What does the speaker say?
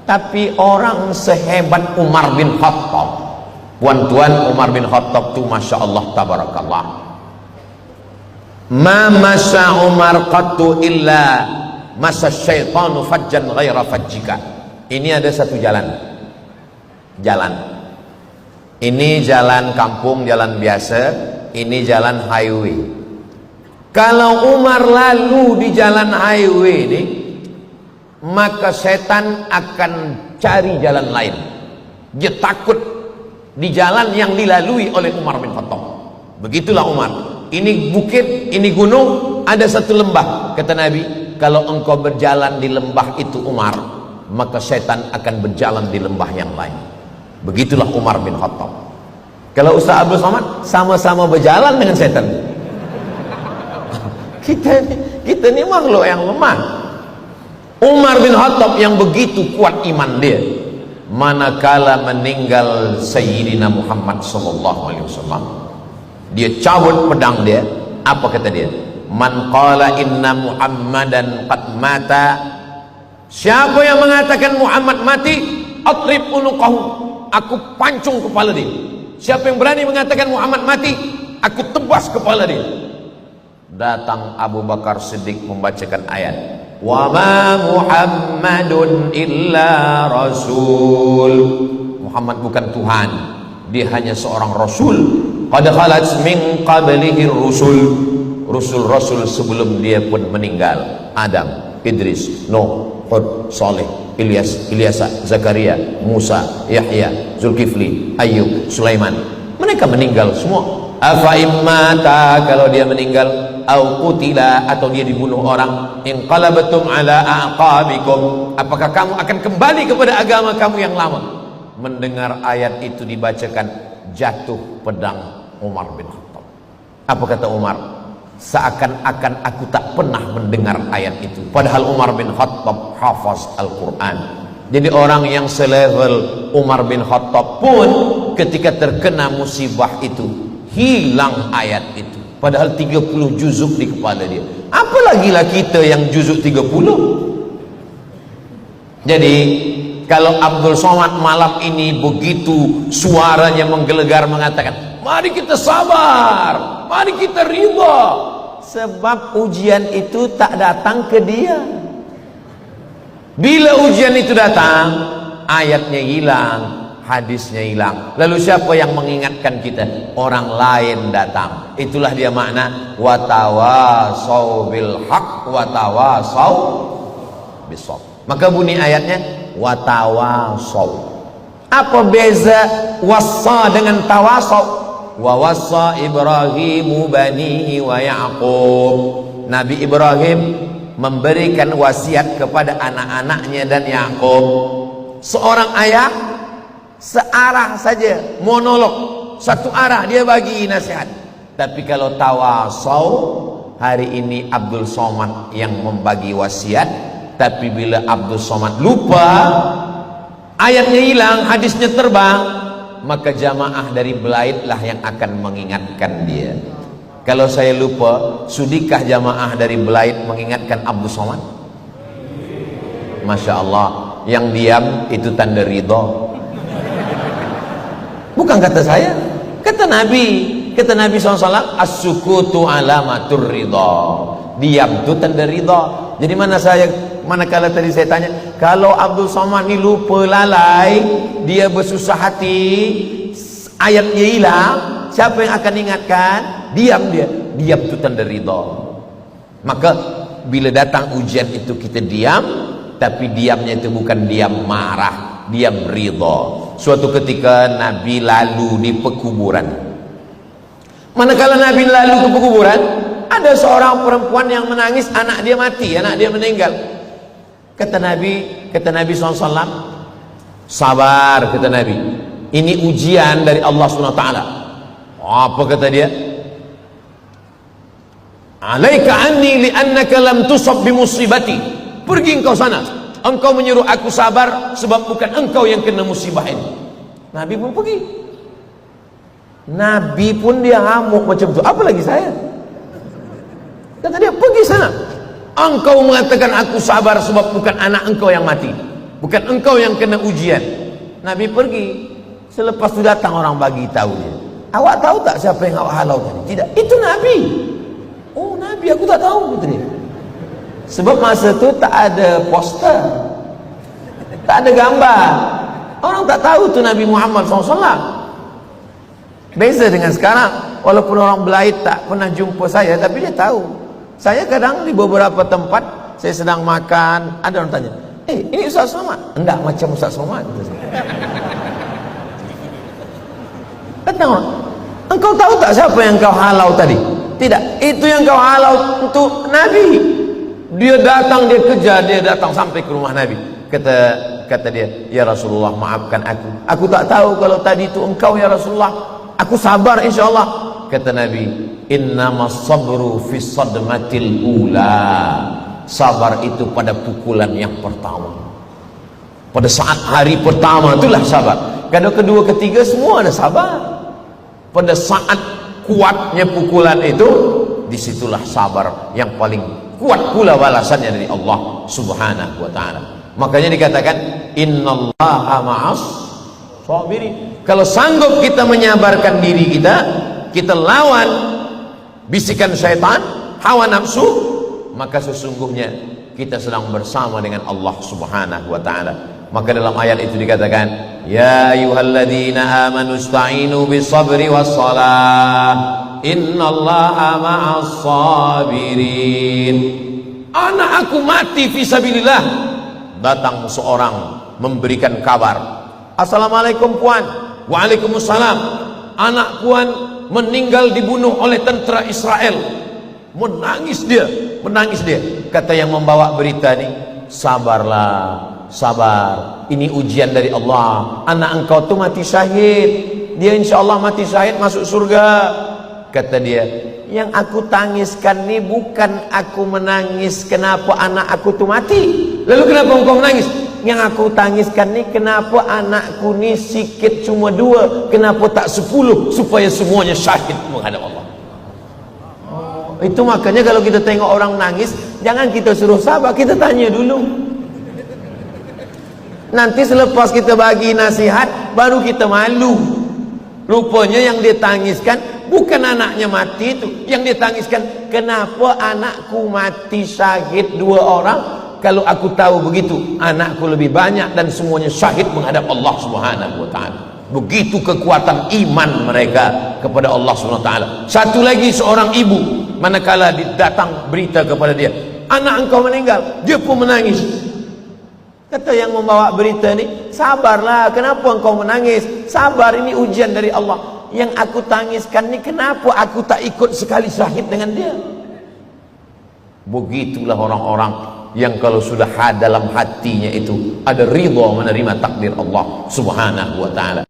Tapi orang sehebat Umar bin Khattab, tuan-tuan, Umar bin Khattab itu Masya Allah tabarakallah, ma masya Umar qattu illa masa syaitanu fajjan ghaira fajjika. Ini ada satu jalan, ini jalan kampung, jalan biasa, ini jalan highway. Kalau Umar lalu di jalan highway ini, maka setan akan cari jalan lain. Dia takut di jalan yang dilalui oleh Umar bin Khattab. Begitulah Umar. Ini bukit, ini gunung, ada satu lembah. Kata Nabi, kalau engkau berjalan di lembah itu Umar, maka setan akan berjalan di lembah yang lain. Begitulah Umar bin Khattab. Kalau Ustaz Abdul Somad, sama-sama berjalan dengan setan. Kita ini makhluk yang lemah. Umar bin Khattab yang begitu kuat iman dia, manakala meninggal Sayyidina Muhammad SAW, dia cabut pedang dia. Apa kata dia? Man qala inna Muhammadan qad mata, siapa yang mengatakan Muhammad mati, atrib unuqahu, aku pancung kepala dia. Siapa yang berani mengatakan Muhammad mati, aku tebas kepala dia. Datang Abu Bakar Siddiq membacakan ayat, wa ma Muhammadun illa rasul. Muhammad bukan Tuhan, dia hanya seorang rasul. Qad khalat min qablihi rusul. Rasul-rasul sebelum dia pun meninggal. Adam, Idris, Nuh, Hud, Saleh, Ilyas, Ilyasa, Zakaria, Musa, Yahya, Zulkifli, Ayub, Sulaiman. Mereka meninggal semua. Afa immata, kalau dia meninggal, au qutila, atau dia dibunuh orang, inqalabatum ala aqabikum, apakah kamu akan kembali kepada agama kamu yang lama? Mendengar ayat itu dibacakan, jatuh pedang Umar bin Khattab. Apa kata Umar? Seakan-akan aku tak pernah mendengar ayat itu. Padahal Umar bin Khattab hafaz Al-Quran. Jadi orang yang selevel Umar bin Khattab pun ketika terkena musibah itu, hilang ayat itu. Padahal 30 juzuk di kepala dia. Apalagilah kita yang juzuk 30. Jadi kalau Abdul Somad malam ini begitu suaranya menggelegar mengatakan, mari kita sabar, mari kita ridha. Sebab ujian itu tak datang ke dia. Bila ujian itu datang, ayatnya hilang, hadisnya hilang. Lalu siapa yang mengingatkan kita? Orang lain datang. Itulah dia makna watawasau bil haq watawasau bisawab. Maka bunyi ayatnya watawasau. Apa beza wassa dengan tawasau? Wa wassa Ibrahimu banihi wa Ya'qub. Nabi Ibrahim memberikan wasiat kepada anak-anaknya dan Ya'qub. Seorang ayah searah saja, monolog, satu arah dia bagi nasihat. Tapi kalau tawasau, hari ini Abdul Somad yang membagi wasiat. Tapi bila Abdul Somad lupa, ayatnya hilang, hadisnya terbang, maka jamaah dari Belaid lah yang akan mengingatkan dia. Kalau saya lupa, sudikah jamaah dari Belaid mengingatkan Abdul Somad? Masya Allah, yang diam itu tanda ridha. Bukan kata saya, kata Nabi. Kata Nabi SAW, as-sukutu alamatur ridha. Diam itu tanda ridha. Jadi manakala tadi saya tanya, kalau Abdul Somad ni lupa lalai, dia bersusah hati, ayatnya hilang, siapa yang akan ingatkan? Diam dia. Diam itu tanda ridha. Maka bila datang ujian itu kita diam, tapi diamnya itu bukan diam marah, diam ridha. Suatu ketika Nabi lalu di pekuburan. Manakala Nabi lalu ke pekuburan, ada seorang perempuan yang menangis, anak dia mati, anak dia meninggal. Kata Nabi SAW, sabar, kata Nabi, ini ujian dari Allah SWT. Apa kata dia? Alaika anni li'annaka lam tusab bimusibati. Pergi engkau sana, engkau menyuruh aku sabar sebab bukan engkau yang kena musibah ini. Nabi pun pergi. Nabi pun dia ngamuk macam tu, apalagi saya. Kata dia, pergi sana, engkau mengatakan aku sabar sebab bukan anak engkau yang mati. bukan engkau yang kena ujian. Nabi pergi. Selepas itu datang orang bagi tahu dia, awak tahu tak siapa yang awak halau tadi? Tidak, itu Nabi. Oh Nabi, aku tak tahu, kata dia. Sebab masa itu tak ada poster, tak ada gambar, orang tak tahu tu Nabi Muhammad SAW. Beza dengan sekarang, walaupun orang Belait tak pernah jumpa saya, tapi dia tahu. Saya kadang di beberapa tempat, saya sedang makan, ada orang tanya, ini Ustaz Somad? Enggak macam Ustaz Somad. Kata orang, engkau tahu tak siapa yang kau halau tadi? Tidak, itu yang kau halau untuk Nabi. Dia datang, dia kejar, dia datang sampai ke rumah Nabi. Kata dia, ya Rasulullah, maafkan aku. Aku tak tahu kalau tadi itu engkau ya Rasulullah. Aku sabar insyaAllah. Kata Nabi, innamas sabru fi sadmatil ula. Sabar itu pada pukulan yang pertama. Pada saat hari pertama itulah sabar. Kalau kedua, ketiga semua ada sabar. Pada saat kuatnya pukulan itu, disitulah sabar yang paling kuat pula balasannya dari Allah Subhanahu wa ta'ala. Makanya dikatakan innallaha ma'as sabirin. Kalau sanggup kita menyabarkan diri kita, kita lawan bisikan syaitan, hawa nafsu, maka sesungguhnya kita sedang bersama dengan Allah Subhanahu wa ta'ala. Maka dalam ayat itu dikatakan, ya ayyuhalladzina amanu ista'inu bis-sabri was-salah innallaha ma'as sabirin. Anak aku mati fisabilillah. Datang seorang memberikan kabar, assalamualaikum puan. Waalaikumsalam. Anak puan meninggal dibunuh oleh tentera Israel. Menangis dia. Kata yang membawa berita ini, sabarlah, sabar, ini ujian dari Allah. Anak engkau tu mati syahid, dia insya Allah mati syahid masuk surga. Kata dia, yang aku tangiskan ni bukan aku menangis kenapa anak aku tu mati. Lalu kenapa engkau menangis? Yang aku tangiskan ni kenapa anakku ni sikit cuma 2, kenapa tak 10, supaya semuanya syahid menghadap Allah. Itu makanya kalau kita tengok orang nangis, jangan kita suruh sabar, kita tanya dulu. Nanti selepas kita bagi nasihat, baru kita malu. Rupanya yang dia tangiskan bukan anaknya mati itu, yang dia tangiskan, kenapa anakku mati syahid 2 orang, kalau aku tahu begitu anakku lebih banyak dan semuanya syahid menghadap Allah Subhanahu wa ta'ala. Begitu kekuatan iman mereka kepada Allah Subhanahu wa ta'ala. Satu lagi, seorang ibu, manakala datang berita kepada dia, anak engkau meninggal, dia pun menangis. Kata yang membawa berita ni, sabarlah, kenapa engkau menangis? Sabar, ini ujian dari Allah. Yang aku tangiskan ni, kenapa aku tak ikut sekali syahid dengan dia? Begitulah orang-orang yang kalau sudah dalam hatinya itu ada ridha menerima takdir Allah Subhanahu wa ta'ala.